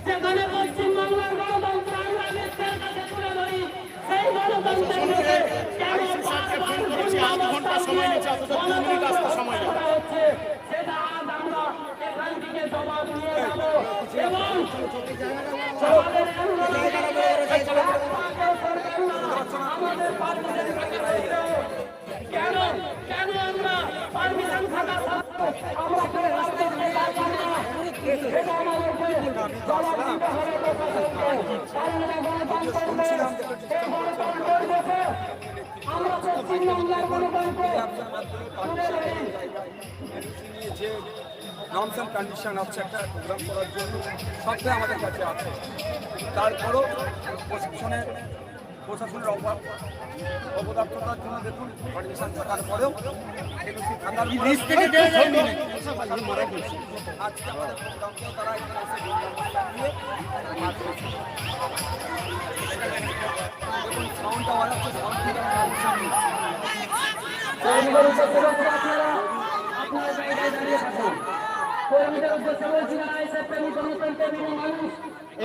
যেখানে পশ্চিমবাংলার গণতন্ত্র আমরা বিশ্বের কাছে তুলে ধরি, সেই গণতন্ত্রের হচ্ছে সেটা আজ আমরা এখান থেকে জবাব নিয়ে যাবো এবং আমাদের কেন কেন আমরা পারমিশন থাকা আমরা যে নামস অ্যান্ড কন্ডিশন আছে একটা প্রোগ্রাম করার জন্য সবটাই আমাদের কাছে আছে। তারপরও প্রশাসনের অপদার্থতার জন্য দেখুন পারমিশন থাকার পরেও থাকার আজকে আমাদের প্রোগ্রামকেও তারা এখানে এসে নিয়ে দেখুন সাউন্ডটা বাজাচ্ছে, সাউন্ড থেকে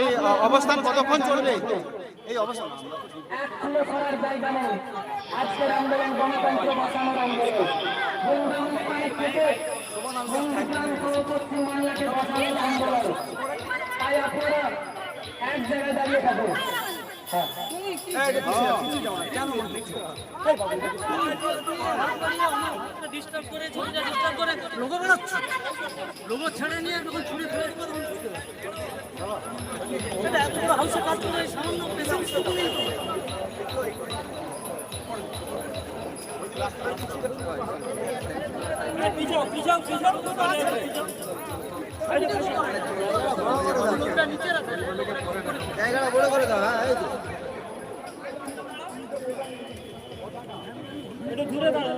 এই অবস্থান কতক্ষণ চলবে? এই অবস্থান করার জায়গা নেই। আজকের আন্দোলন গণতন্ত্র বাঁচানোর আন্দোলন, পশ্চিমবাংলাকে বাঁচানোর আন্দোলন। তাই আপনারা এক জায়গায় দাঁড়িয়ে থাকুন। ডিস্টার্ব করে ছবিটা ডিস্টার্ব করে লোগো বানাচ্ছে, লোগো ছেড়ে নিয়ে যখন ছুরি ফেলে এত বড় হাউসে কাজ করে সামান্য পেশেন্ট জায়গাটা বড় করে দাও। হ্যাঁ একটু দূরে দাঁড়া।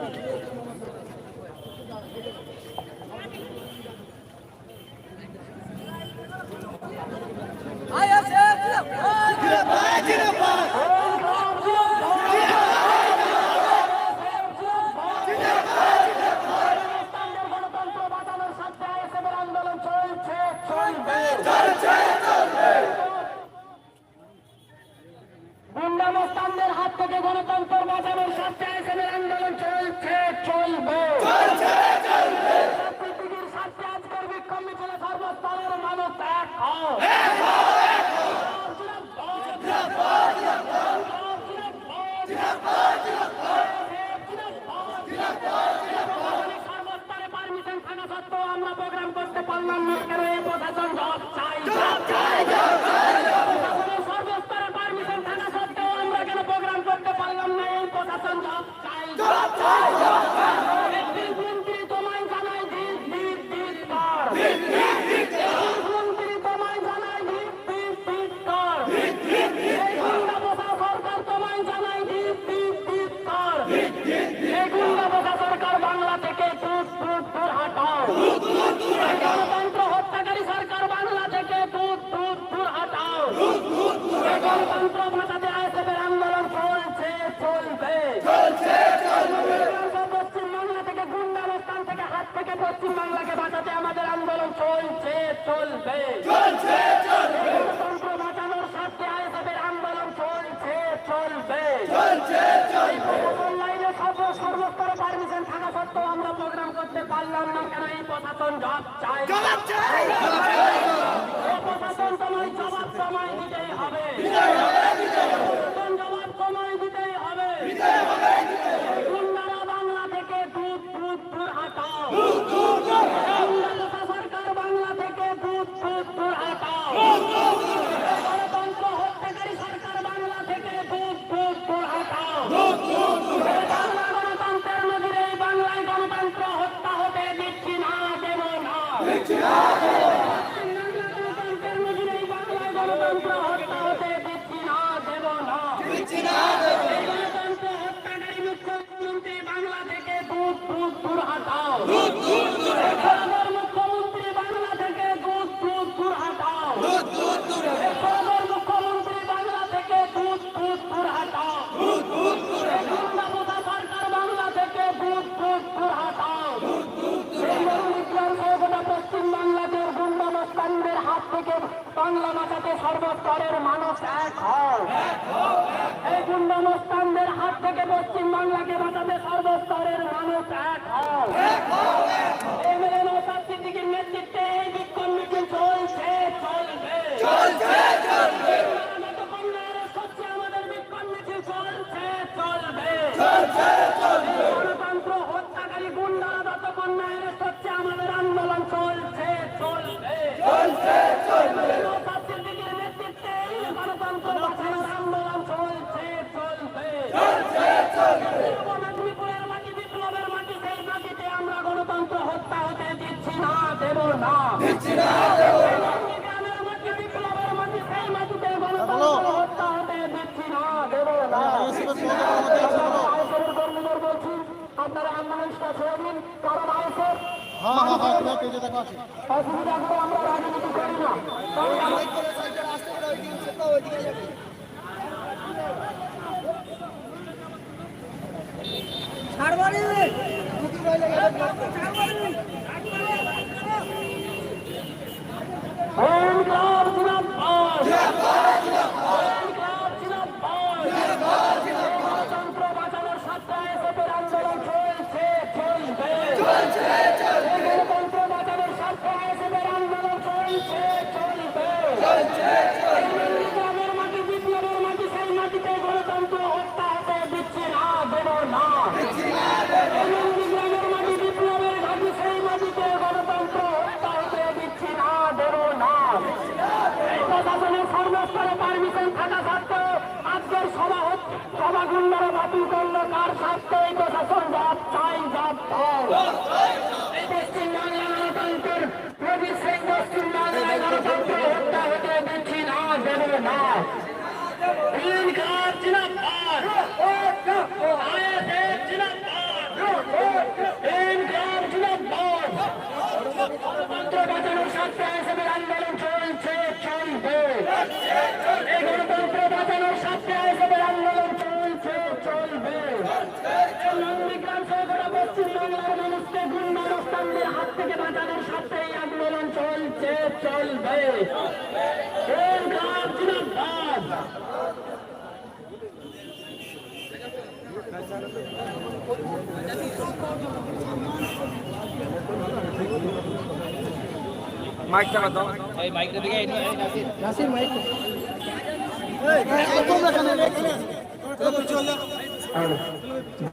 গুন্ডামস্তানদের হাত থেকে গণতন্ত্র বাঁচানোর স্বার্থে এসএমের আন্দোলন চলছে, চলবে। পৃথিবীর স্বার্থে আজকের বিক্ষোভ মিছিলে সর্বস্তরের মানুষ এক হও। সর্বস্তরে পারমিশন থাকা সত্ত্বেও আমরা প্রোগ্রাম করতে পারলাম না কেন? এই প্রশাসন জবাব চাই। সর্বস্তরে পারমিশন থাকা সত্ত্বেও আমরা কেন প্রোগ্রাম করতে পারলাম না? এই প্রশাসন জবাব চাই। মন্ত্রী তোমায় জানাই ধিক ধিক ধিক কর। মন্ত্রী তোমায় জানাই ধিক ধিক ধিক কর। এই গুন্ডা বোঝা সরকার তোমায় জানাই ধিক ধিক ধিক কর। এই গুন্ডা বোঝা সরকার বাংলা থেকে দূর দূর দূর হাঁটাও। গণতন্ত্র হত্যাকারী সরকার বাংলা থেকে দূর দূর দূর হাঁটাও। গণতন্ত্র বাঁচাতে আইএসএফের আন্দোলন চলছে, চলবে। পশ্চিমবাংলা থেকে গুন্ডামস্তান থেকে হাত থেকে পশ্চিমবাংলাকে বাঁচাতে আমাদের আন্দোলন চলছে, চলবে। গণতন্ত্র বাঁচানোর স্বার্থে আইএসএফের আন্দোলন চলছে, চলবে। অনলাইনে সর্বস্তরে পারমিশন থাকা সত্ত্বেও আমরা প্রোগ্রাম করতে পারলাম না কেন? এই প্রশাসন জবাব চাই। প্রশাসন তোমায় জবাব তোমায় দিতেই হবে। গণতন্ত্র হত্যা হতে দিচ্ছি না, দেব না। এই গণতন্ত্র হত্যাকারী মুখ্যমন্ত্রী বাংলা থেকে দূর দূর দূর হটাও। এখনকার মুখ্যমন্ত্রী বাংলা থেকে দূর দূর দূর হটাও। এখনকার মুখ্যমন্ত্রী বাংলা থেকে দূর দূর দূর হটাও। এই গুন্ডামোদা সরকার বাংলা থেকে দূর দূর দূর হটাও। এই নির্বিচার গোটা পশ্চিম বাংলাকে গুন্ডামস্তানদের হাত থেকে বাংলা বাঁচাতে সর্বস্তরের মানুষ এক হও। এই গুন্ডামস্তানদের হাত থেকে পশ্চিম বাংলাকে বাঁচাতে সর্বস্তরের মানুষ এক হও। এমএলএ নওশাদ সিদ্দিকীর নেতৃত্বে এই বিক্ষোভ মিছিল চলছে, চলবে। যতক্ষণ না arrest হচ্ছে আমাদের বিক্ষোভ মিছিল চলছে, চলবে। গণতন্ত্র হত্যাকারী গুন্ডারা যতক্ষণ না arrest হচ্ছে আমাদের আন্দোলন চলছে, চলবে। নওশাদ সিদ্দিকীর নেতৃত্বে এই গণতন্ত্র বাঁচানোর আন্দোলন চলছে, চলবে। মেদিনীপুরের মাটি, বিপ্লবের মাটি, সেই মাটিতে আমরা গণতন্ত্র হত্যা হতে দিচ্ছি না, দেব না। গ্রামের মাটি, বিপ্লবের মাটি, সেই মাটিতে গণতন্ত্র হত্যা হতে দিচ্ছি না, দেব না। আইএসএফের কর্মীদের বলছি, আপনারা অ্যাম্বুলেন্সটা ছেড়ে দিন, কারণ আইএসএফ অসুবিধা করে আমরা রাজনীতি করি না। ইনকলাব জিন্দাবাদ। ইনকলাব জিন্দাবাদ। গণতন্ত্র বাঁচানোর স্বার্থে আইএসএফের আন্দোলন চলছে, চলবে। গণতন্ত্র বাঁচানোর স্বার্থে আইএসএফের আন্দোলন চলছে, চলবে। গ্রামের মাটি, বিপ্লবের মাটি, সেই মাটিতে গণতন্ত্র হত্যা হতে দিচ্ছি না, দেব না। গ্রামের মাটি, বিপ্লবের ঘাটি, সেই মাটিতে গণতন্ত্র হত্যা হতে দিচ্ছি না, দেব না। প্রশাসনের সর্বস্তরে পারমিশন থাকা সত্ত্বেও আজকের সভা গুন্ডারা বাতিল করলো কার স্বার্থে? এই প্রশাসন জবাব চাই, জবাব দাও। এই পশ্চিম বাংলা গণতন্ত্রের প্রদীপ সিং পশ্চিম বাংলায় গণতন্ত্র হত্যা হতে দিচ্ছি না, দেব না। ইনকলাব জিন্দাবাদ। আইএসএফ জিন্দাবাদ। ইনকলাব জিন্দাবাদ। গণতন্ত্র বাঁচানোর স্বার্থে আইএসএফের আন্দোলন চলছে, চলবে। এই গণতন্ত্র বাঁচানোর স্বার্থে আইএসএফের আন্দোলন চলছে, চলবে। নন্দীগ্রাম সহ গোটা পশ্চিম বাংলার মানুষকে গুন্ডামস্তানদের হাত থেকে বাঁচানোর স্বার্থে এই আন্দোলন চলছে, চলবে। ইনকলাব জিন্দাবাদ। মাইক চালা দাও।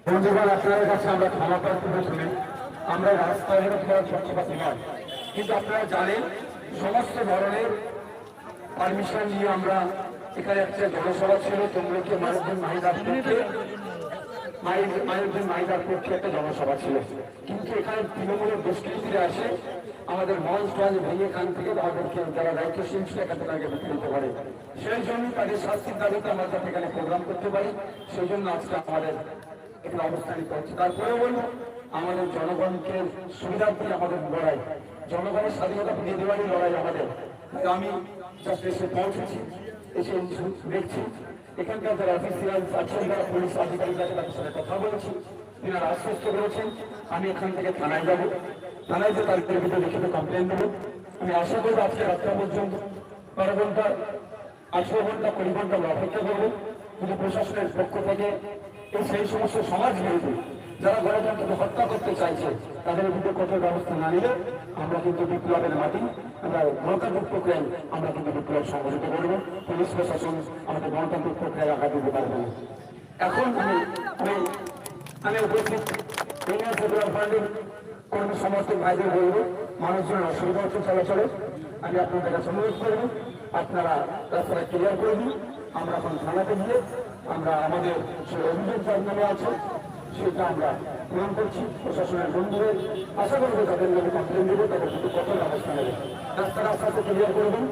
বন্ধুগণ, আপনাদের কাছে আমরা ক্ষমা প্রার্থনা করি, আমরা রাস্তাঘাটে খেলার পক্ষপাতী নয়, কিন্তু আপনারা জানেন সমস্ত ধরনের পারমিশন নিয়ে আমরা এখানে একটা জনসভা ছিল তমলুকে মাইনুদ্দিন মাহিদার পক্ষে, মাইনুদ্দিন মাহিদার পক্ষে একটা জনসভা ছিল, কিন্তু এখানে তৃণমূলের দুষ্কৃতীরা আসে আমাদের মঞ্চ টঞ্চ ভেঙে এখান থেকে তাদেরকে যারা দায়িত্বশীল ছিল এখান থেকে বিক্রি দিতে পারে। সেই জন্য তাদের শাস্তির দাবিতে আমরা যাতে এখানে প্রোগ্রাম করতে পারি, সেই জন্য আজকে আমাদের এখানে অবস্থানিত হচ্ছে। তারপরে বলবো আমাদের জনগণকে সুবিধার্থে আমাদের লড়াই, জনগণের স্বাধীনতা ফিরিয়ে দেওয়ারই লড়াই আমাদের। আমি জাস্ট এসে পৌঁছেছি, এসে দেখছি এখানকার যারা অফিসিয়াল আছেন, যারা পুলিশ আধিকারিক আছে তাদের সাথে কথা বলেছি, তিনারা আশ্বস্ত করেছেন আমি এখান থেকে থানায় যাবো, থানায় যে তারিখের ভিতরে লিখিত কমপ্লেন দেবো। আমি আশা করবো আজকে রাস্তা পর্যন্ত 12 ঘন্টা 18 ঘন্টা 20 ঘন্টা আমরা অপেক্ষা করবো, কিন্তু প্রশাসনের পক্ষ থেকে এই সেই সমস্ত সমাজ বিরোধী যারা গণতন্ত্রকে হত্যা করতে চাইছে তাদের বিরুদ্ধে কঠোর ব্যবস্থা না নিলে আমরা কিন্তু বিপ্লবের মাটি, আমরা গণতান্ত্রিক প্রক্রিয়ায় আমরা কিন্তু বিপ্লব সংগঠিত করবো। পুলিশ প্রশাসন আমাদের গণতান্ত্রিক প্রক্রিয়ায় আঘাত দিতে পারবে না। এখন আমি উপস্থিত ইউনিয়ন সেকুলার ফান্ডের কর্মী সমর্থক ভাইদের বলবো, মানুষজনের অসুবিধা হচ্ছে চলাচলে, আমি আপনাদের কাছে অনুরোধ করবো আপনারা রাস্তাটা ক্লিয়ার করে দিন। আমরা এখন থানাতে গিয়ে আমরা আমাদের যে অভিযোগ যার নামে আছে সেটা আমরা পূরণ করছি। প্রশাসনের বন্ধুদের আশা করবো তাদের নামে কমপ্লেন দেবো, তাদের কিন্তু কঠোর ব্যবস্থা নেবে। রাস্তাটা আস্তে আস্তে ক্লিয়ার করে দিন।